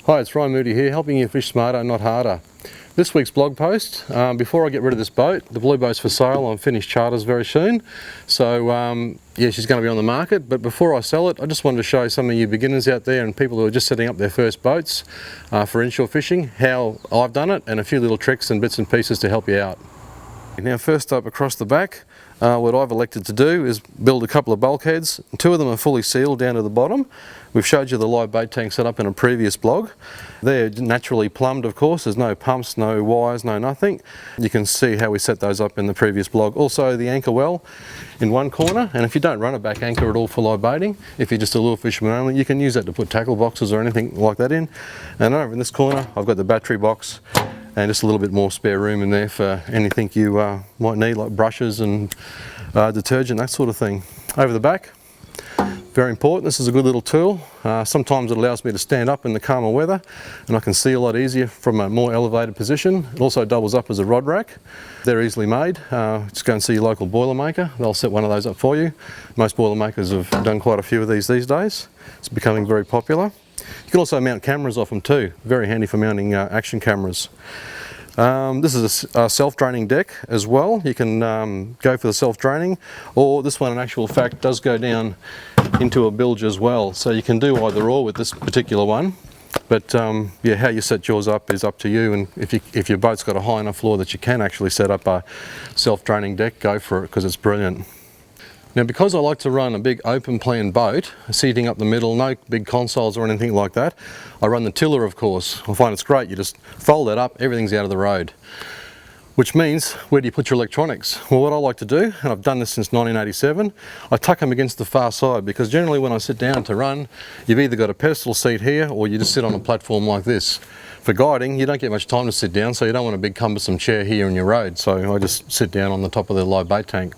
Hi, it's Ryan Moody here, helping you fish smarter, not harder. This week's blog post, before I get rid of this boat, the blue boat's for sale on finished charters very soon. So yeah, she's going to be on the market, but before I sell it, I just wanted to show some of you beginners out there and people who are just setting up their first boats for inshore fishing, how I've done it, and a few little tricks and bits and pieces to help you out. Now first up across the back, what I've elected to do is build a couple of bulkheads. Two of them are fully sealed down to the bottom. We've showed you the live bait tank set up in a previous blog. They're naturally plumbed, of course. There's no pumps, no wires, no nothing. You can see how we set those up in the previous blog. Also the anchor well in one corner, and if you don't run a back anchor at all for live baiting, if you're just a lure fisherman only, you can use that to put tackle boxes or anything like that in. And over in this corner I've got the battery box and just a little bit more spare room in there for anything you might need, like brushes and detergent, that sort of thing. Over the back, very important, this is a good little tool. Sometimes it allows me to stand up in the calmer weather and I can see a lot easier from a more elevated position. It also doubles up as a rod rack. They're easily made. Just go and see your local Boilermaker. They'll set one of those up for you. Most Boilermakers have done quite a few of these days. It's becoming very popular. You can also mount cameras off them too. Very handy for mounting action cameras. This is a self-draining deck as well. You can go for the self-draining, or this one in actual fact does go down into a bilge as well. So you can do either or with this particular one. But yeah, how you set yours up is up to you, and if your boat's got a high enough floor that you can actually set up a self-draining deck, go for it because it's brilliant. Now because I like to run a big open plan boat, seating up the middle, no big consoles or anything like that, I run the tiller, of course. I find it's great, you just fold that up, everything's out of the road. Which means, where do you put your electronics? Well, what I like to do, and I've done this since 1987, I tuck them against the far side, because generally when I sit down to run, you've either got a pedestal seat here or you just sit on a platform like this. For guiding, you don't get much time to sit down, so you don't want a big cumbersome chair here in your road, so I just sit down on the top of the live bait tank.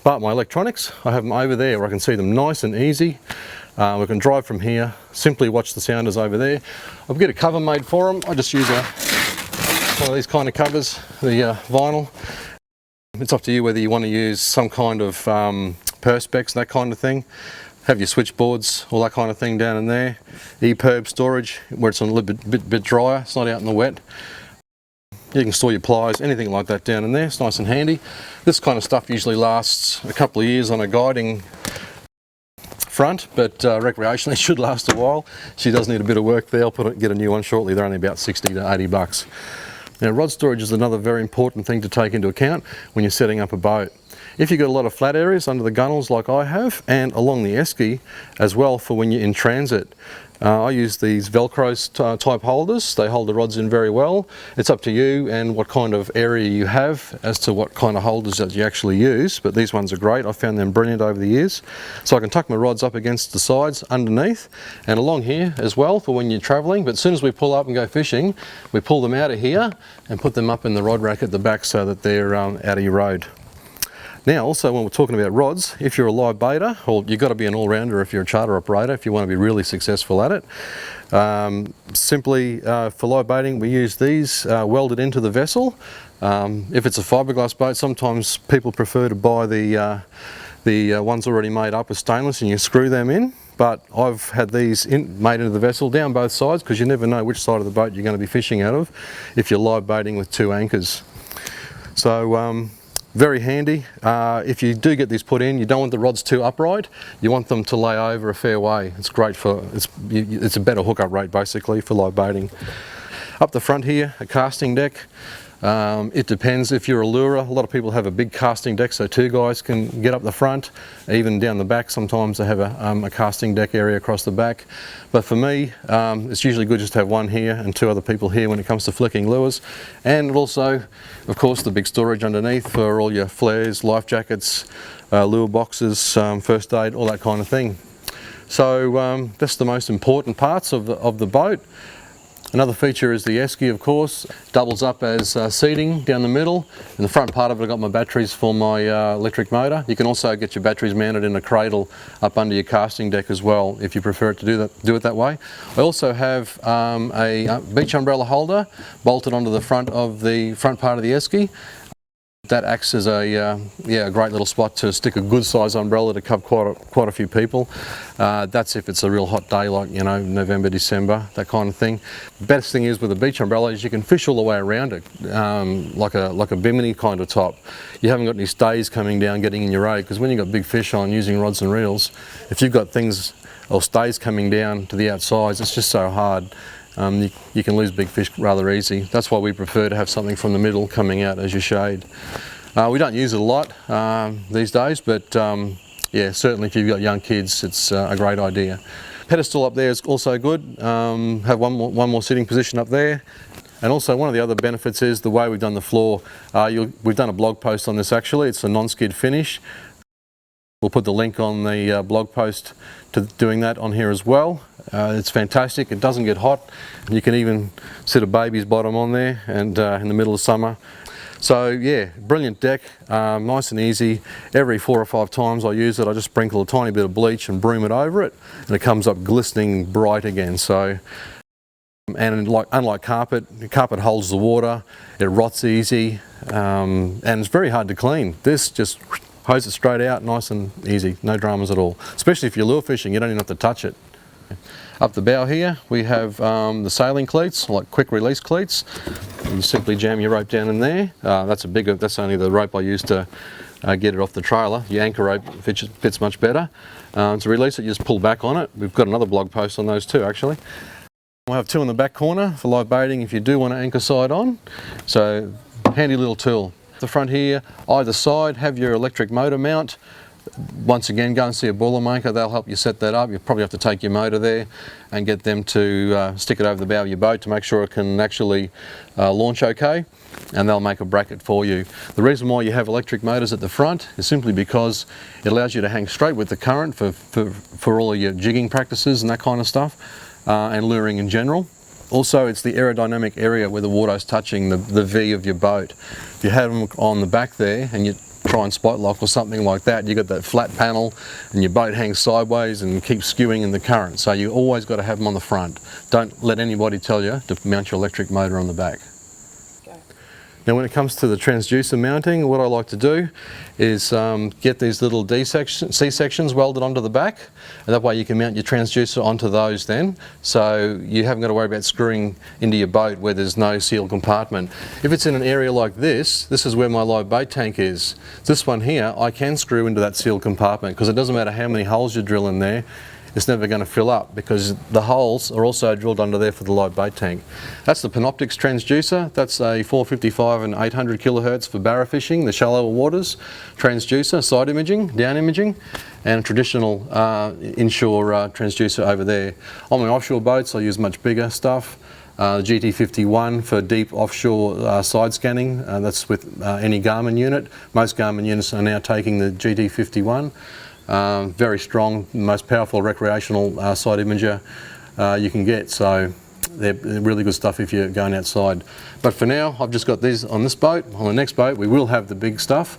But my electronics, I have them over there where I can see them nice and easy. We can drive from here, simply watch the sounders over there. I'll get a cover made for them. I just use one of these kind of covers, the vinyl. It's up to you whether you want to use some kind of perspex, that kind of thing. Have your switchboards, all that kind of thing down in there. 𝗘𝗢𝗏 storage, where it's a little bit drier, it's not out in the wet. You can store your pliers, anything like that down in there, it's nice and handy. This kind of stuff usually lasts a couple of years on a guiding front, but recreationally it should last a while. She does need a bit of work there. I'll get a new one shortly. They're only about 60 to 80 bucks. Now rod storage is another very important thing to take into account when you're setting up a boat. If you've got a lot of flat areas under the gunnels like I have, and along the esky as well for when you're in transit, I use these Velcro type holders. They hold the rods in very well. It's up to you and what kind of area you have as to what kind of holders that you actually use, but these ones are great. I've found them brilliant over the years. So I can tuck my rods up against the sides underneath and along here as well for when you're traveling, but as soon as we pull up and go fishing, we pull them out of here and put them up in the rod rack at the back so that they're out of your road. Now also when we're talking about rods, if you're a live baiter, or you've got to be an all-rounder if you're a charter operator, if you want to be really successful at it. Simply for live baiting we use these welded into the vessel. If it's a fiberglass boat, sometimes people prefer to buy the ones already made up as stainless and you screw them in. But I've had these made into the vessel down both sides, because you never know which side of the boat you're going to be fishing out of if you're live baiting with two anchors. So very handy. If you do get these put in, you don't want the rods too upright. You want them to lay over a fair way. It's great for, it's a better hookup rate basically for live baiting. Up the front here, a casting deck. It depends if you're a lurer. A lot of people have a big casting deck so two guys can get up the front. Even down the back sometimes they have a casting deck area across the back. But for me it's usually good just to have one here and two other people here when it comes to flicking lures. And also of course the big storage underneath for all your flares, life jackets, lure boxes, first aid, all that kind of thing. So that's the most important parts of the boat. Another feature is the esky, of course. Doubles up as seating down the middle. In the front part of it I've got my batteries for my electric motor. You can also get your batteries mounted in a cradle up under your casting deck as well if you prefer it to do it that way. I also have a beach umbrella holder bolted onto the front part of the esky. that acts as a great little spot to stick a good size umbrella to cover quite a few people. That's if it's a real hot day, like, you know, November, December, that kind of thing. Best thing is with a beach umbrella is you can fish all the way around it, like a bimini kind of top. You haven't got any stays coming down getting in your road, because when you've got big fish on using rods and reels, if you've got things or stays coming down to the outsides, it's just so hard. You can lose big fish rather easy. That's why we prefer to have something from the middle coming out as your shade. We don't use it a lot these days, but yeah, certainly if you've got young kids, it's a great idea. Pedestal up there is also good. Have one more sitting position up there. And also one of the other benefits is the way we've done the floor. We've done a blog post on this actually. It's a non-skid finish. We'll put the link on the blog post to doing that on here as well. It's fantastic. It doesn't get hot. You can even sit a baby's bottom on there, and in the middle of summer. So yeah, brilliant deck, nice and easy. Every 4 or 5 times I use it, I just sprinkle a tiny bit of bleach and broom it over it, and it comes up glistening bright again. So, and unlike carpet holds the water, it rots easy, and it's very hard to clean. This just hose it straight out, nice and easy, no dramas at all. Especially if you're lure fishing, you don't even have to touch it. Up the bow here, we have the sailing cleats, like quick release cleats. You simply jam your rope down in there. That's only the rope I use to get it off the trailer. The anchor rope fits much better. To release it, you just pull back on it. We've got another blog post on those too, actually. We'll have 2 in the back corner for live baiting if you do want to anchor side on. So, handy little tool. The front here, either side, have your electric motor mount. Once again, go and see a boiler maker, they'll help you set that up. You probably have to take your motor there and get them to stick it over the bow of your boat to make sure it can actually launch okay, and they'll make a bracket for you. The reason why you have electric motors at the front is simply because it allows you to hang straight with the current for all of your jigging practices and that kind of stuff, and luring in general. Also, it's the aerodynamic area where the water's touching the V of your boat. If you have them on the back there and you try and spot lock or something like that, you got that flat panel and your boat hangs sideways and keeps skewing in the current. So you always got to have them on the front. Don't let anybody tell you to mount your electric motor on the back. Now when it comes to the transducer mounting, what I like to do is get these little C-sections welded onto the back, and that way you can mount your transducer onto those then, so you haven't got to worry about screwing into your boat where there's no sealed compartment. If it's in an area like this is where my live bait tank is. This one here, I can screw into that sealed compartment, because it doesn't matter how many holes you drill in there, it's never going to fill up, because the holes are also drilled under there for the live bait tank. That's the Panoptix Transducer. That's a 455 and 800 kHz for barra fishing, the shallower waters. Transducer, side imaging, down imaging, and a traditional inshore transducer over there. On my offshore boats I use much bigger stuff. The GT51 for deep offshore side scanning, that's with any Garmin unit. Most Garmin units are now taking the GT51. Very strong, most powerful recreational side imager you can get, so they're really good stuff if you're going outside. But for now, I've just got these on this boat. On the next boat we will have the big stuff,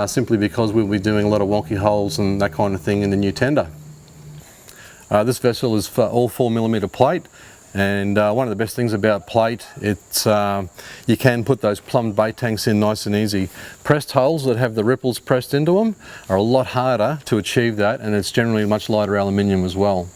simply because we'll be doing a lot of wonky holes and that kind of thing in the new tender. This vessel is for all 4mm plate, and one of the best things about plate, it's you can put those plumbed bait tanks in nice and easy. Pressed holes that have the ripples pressed into them are a lot harder to achieve that, and it's generally much lighter aluminium as well.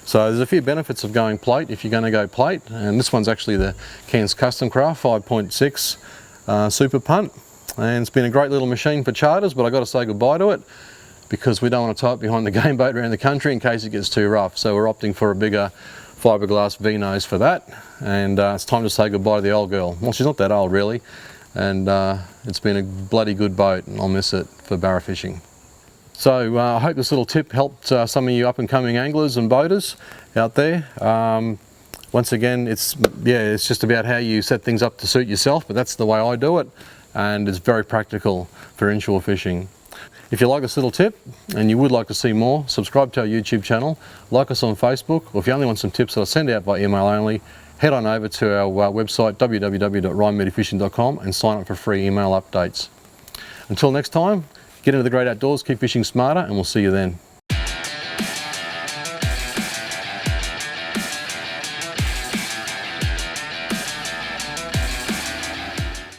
So there's a few benefits of going plate if you're going to go plate, and this one's actually the Cairns Custom Craft 5.6 Super Punt, and it's been a great little machine for charters, but I've got to say goodbye to it because we don't want to tie it behind the game boat around the country in case it gets too rough. So we're opting for a bigger fiberglass V-nose for that, and it's time to say goodbye to the old girl. Well, she's not that old really, and it's been a bloody good boat, and I'll miss it for barra fishing. So I hope this little tip helped some of you up and coming anglers and boaters out there. Once again, it's just about how you set things up to suit yourself, but that's the way I do it, and it's very practical for inshore fishing. If you like this little tip and you would like to see more, subscribe to our YouTube channel, like us on Facebook, or if you only want some tips that I send out by email only, head on over to our website www.ryanmoodifishing.com and sign up for free email updates. Until next time, get into the great outdoors, keep fishing smarter, and we'll see you then.